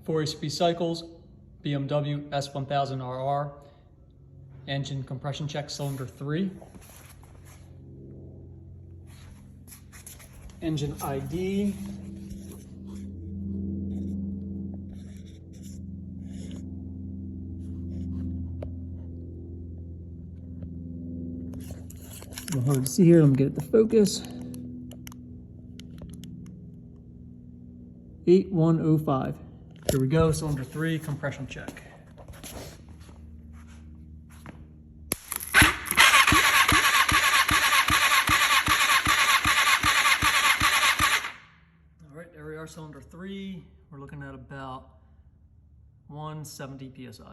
4 HP cycles, Bmw S1000Rr, engine compression check, cylinder 3. Engine ID. A little hard to see here, let me get it to focus. 8105. Here we go, cylinder 3, compression check. All right, there we are, cylinder 3. We're looking at about 170 PSI.